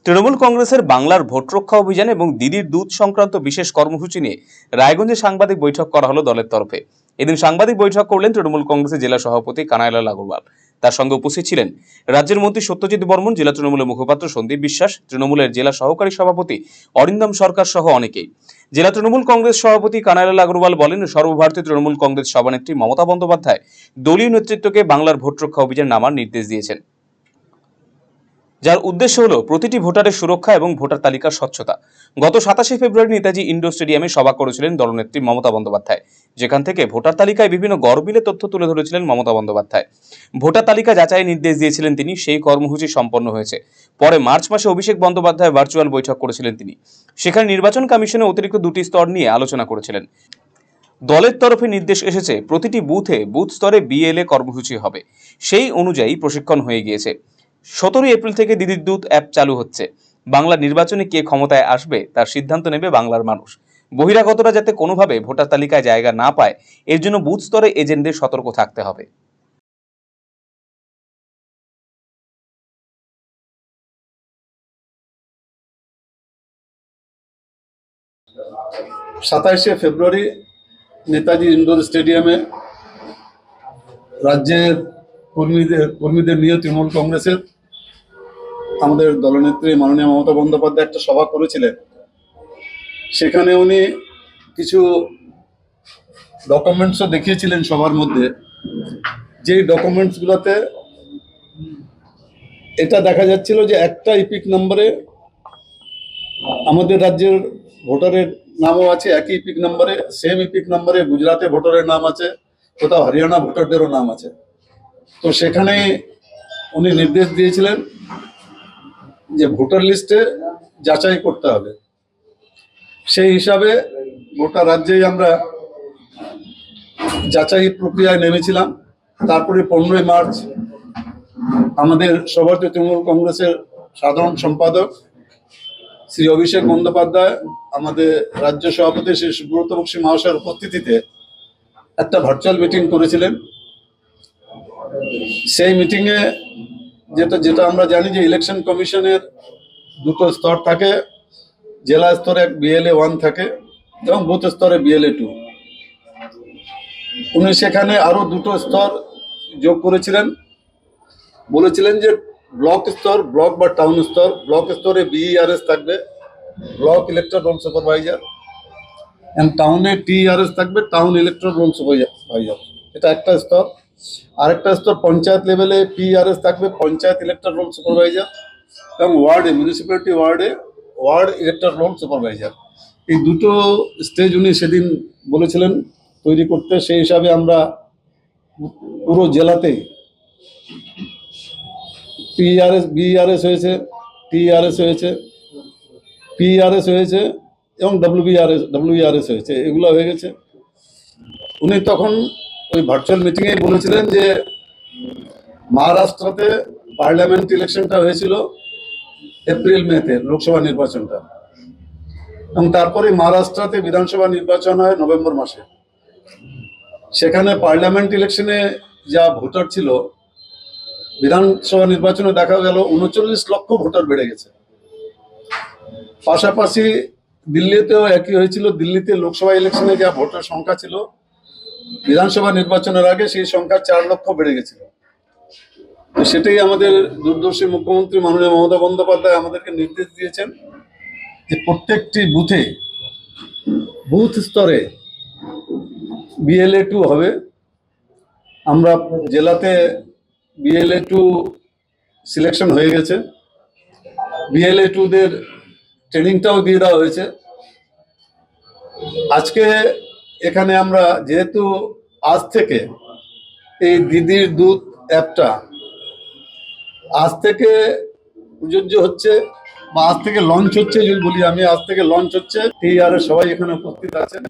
তৃণমূল কংগ্রেসের বাংলার ভোট রক্ষা অভিযান এবং দিদির দুধ সংক্রান্ত বিশেষ কর্মসূচি নিয়ে রায়গঞ্জে সাংবাদিক বৈঠক করা হলো দলের তরফে। এদিন সাংবাদিক বৈঠক করলেন তৃণমূল কংগ্রেসের জেলা সভাপতি কানাইলাল আগরওয়াল। তার সঙ্গে উপস্থিত ছিলেন রাজ্যের মন্ত্রী সত্যজিৎ বর্মন, জেলা তৃণমূলের মুখপাত্র সন্দীপ বিশ্বাস, তৃণমূলের জেলা সহকারী সভাপতি অরিন্দম সরকার সহ অনেকেই। জেলা তৃণমূল কংগ্রেস সভাপতি কানাইলাল আগরওয়াল বলেন, সর্বভারতীয় তৃণমূল কংগ্রেস সভানেত্রী মমতা বন্দ্যোপাধ্যায় দলীয় নেতৃত্বকে বাংলার ভোট রক্ষা অভিযান নামার নির্দেশ দিয়েছেন, যার উদ্দেশ্য হল প্রতিটি ভোটারের সুরক্ষা এবং ভোটার তালিকার স্বচ্ছতা। গত 27শে ফেব্রুয়ারি নেতাজি ইন্ডোর স্টেডিয়ামে সভা করেছিলেন দলনেত্রী মমতা বন্দ্যোপাধ্যায়, যেখান থেকে ভোটার তালিকায় বিভিন্ন গরমিলে তথ্য তুলে ধরেছিলেন মমতা বন্দ্যোপাধ্যায়। ভোটার তালিকা যাচাইয়ের নির্দেশ দিয়েছিলেন তিনি। সেই কর্মসূচি সম্পন্ন হয়েছে। পরে মার্চ মাসে অভিষেক বন্দ্যোপাধ্যায় ভার্চুয়াল বৈঠক করেছিলেন তিনি। সেখানে নির্বাচন কমিশনের অতিরিক্ত দুটি স্তর নিয়ে আলোচনা করেছিলেন। দলের তরফে নির্দেশ এসেছে প্রতিটি বুথে বুথ স্তরে বিএলএ কর্মসূচি হবে। সেই অনুযায়ী প্রশিক্ষণ হয়ে গিয়েছে। 17 এপ্রিল থেকে দিদির দুধ অ্যাপ চালু হচ্ছে। বাংলার নির্বাচনে কে ক্ষমতায় আসবে তার সিদ্ধান্ত নেবে বাংলার মানুষ। বহিরাগতরা যাতে কোনোভাবে ভোটার তালিকায় জায়গা না পায়, এর জন্য বুথ স্তরে এজেন্টদের সতর্ক থাকতে হবে। 27শে ফেব্রুয়ারি নেতাজি ইন্ডোর স্টেডিয়ামে রাজ্যের কর্মীদের নিয়ে তৃণমূল কংগ্রেসের আমাদের দলনেত্রী মাননীয় মমতা বন্দ্যোপাধ্যায় একটা সভা করেছিলেন। সেখানে উনি কিছু ডকুমেন্টসও দেখিয়েছিলেন সবার মধ্যে। যেই ডকুমেন্টসগুলোতে এটা দেখা যাচ্ছিল যে একটা ইপিক নম্বরে আমাদের রাজ্যের ভোটারের নামও আছে, একই ইপিক নম্বরে, সেম ইপিক নম্বরে গুজরাটে ভোটারের নাম আছে, কোথাও হরিয়ানা ভোটারদেরও নাম আছে। তো সেখানে উনি নির্দেশ দিয়েছিলেন যে ভোটার লিস্টে যাচাই করতে হবে। সেই হিসাবে গোটা রাজ্যেই আমরা যাচাই প্রক্রিয়ায় নেমেছিলাম। তারপরে 15ই মার্চ আমাদের সর্বভারতীয় তৃণমূল কংগ্রেসের সাধারণ সম্পাদক শ্রী অভিষেক বন্দ্যোপাধ্যায়, আমাদের রাজ্য সভাপতি শ্রী সুব্রত বক্সী মহাশয়ের উপস্থিতিতে একটা ভার্চুয়াল মিটিং করেছিলেন। সেই মিটিংয়ে যেটা আমরা জানি যে ইলেকশন কমিশনের দুটো স্তর থাকে, জেলা স্তরে বিএলএ 1 থাকে এবং বুথ স্তরে বিএলএ 2। উনি সেখানে আরো দুটো স্তর যোগ করেছিলেন। বলেছিলেন যে ব্লক স্তর, ব্লক বা টাউন স্তর, ব্লক স্তরে বিইআরএস থাকবে, block electoral roll supervisor, and টাউনে টিআরএস থাকবে, টাউন ইলেকট্রাল রোল সুপারভাইজার। এটা একটা স্তর। আরেকটা স্তর পঞ্চায়েত লেভেলে পিআরএস থাকবে, পঞ্চায়েত ইলেকট্রাল রোল সুপারভাইজার, এবং ওয়ার্ডে municipality word electoral roll supervisor. এই দুটো স্টেজ উনি সেদিন বলেছিলেন তৈরি করতে। সেই হিসাবে আমরা পুরো জেলাতেই বিইআরএস হয়েছে, টিআরএস হয়েছে, পিআরএস হয়েছে এবং ডব্লিউআরএস হয়েছে। এগুলো হয়ে গেছে। উনি তখন ওই ভার্চুয়াল মিটিংয়ে বলেছিলেন যে মহারাষ্ট্রতে পার্লামেন্ট ইলেকশনটা হয়েছিল এপ্রিল-মেতে, লোকসভা নির্বাচনটা, এবং তারপরে মহারাষ্ট্রতে বিধানসভা নির্বাচন হয় নভেম্বর মাসে। সেখানে পার্লামেন্ট ইলেকশনে যা ভোটার ছিল, বিধানসভা নির্বাচনে দেখা গেল 39 লক্ষ ভোটার বেড়ে গেছে। পাশাপাশি দিল্লিতেও একই হয়েছিল। দিল্লিতে লোকসভা ইলেকশনে যা ভোটার সংখ্যা ছিল, বিধানসভা নির্বাচনের আগে সেই সংখ্যা 4 লক্ষ বেড়ে গেছিল। তো সেটাই আমাদের দূরদর্শী মুখ্যমন্ত্রী মাননীয় মমতা বন্দ্যোপাধ্যায় আমাদেরকে নির্দেশ দিয়েছেন যে প্রত্যেকটি বুথে বুথ স্তরে বিএলএ 2 হবে। আমরা জেলাতে বিএলএ 2 সিলেকশন হয়ে গেছে। বিএলএ 2দের ট্রেনিংটাও দিয়ে দেওয়া হয়েছে। আজকে এখানে আমরা যেহেতু আজ থেকে এই দিদির দুধ অ্যাপটা আজ থেকে প্রযোজ্য হচ্ছে বা আজ থেকে লঞ্চ হচ্ছে, যদি বলি আমি, আজ থেকে লঞ্চ হচ্ছে। টিআরএস সবাই এখানে উপস্থিত আছেন।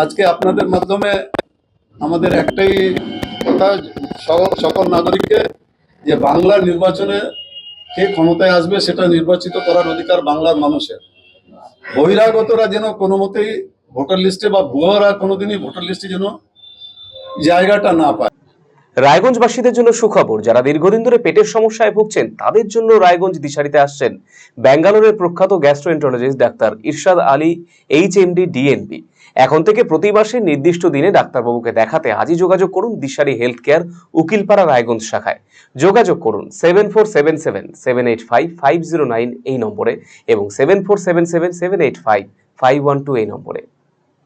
আজকে আপনাদের মাধ্যমে আমাদের একটাই কথা সকল নাগরিককে, যে বাংলার নির্বাচনে কে ক্ষমতায় আসবে সেটা নির্বাচিত করার অধিকার বাংলার মানুষের। বহিরাগতরা যেন কোনো মতেই ভোটার লিস্টে বা ভুয়ারা কোনোদিনই ভোটার লিস্টে যেন জায়গাটা না পায়। রায়গঞ্জবাসীদের জন্য সুখবর, যারা দীর্ঘদিন ধরে পেটের সমস্যায় ভুগছেন তাদের জন্য রায়গঞ্জ দিশারিতে আসছেন ব্যাঙ্গালোরের প্রখ্যাত গ্যাস্ট্রোএন্টারোলজিস্ট ডাক্তার ইরশাদ আলী, এইচএমডি, ডিএনবি। এখন থেকে প্রতি মাসে নির্দিষ্ট দিনে ডাক্তারবাবুকে দেখাতে আজই যোগাযোগ করুন দিশারি হেলথ কেয়ার, উকিলপাড়া, রায়গঞ্জ শাখায়। যোগাযোগ করুন 7477785509 এই নম্বরে এবং 7477785512 এই নম্বরে।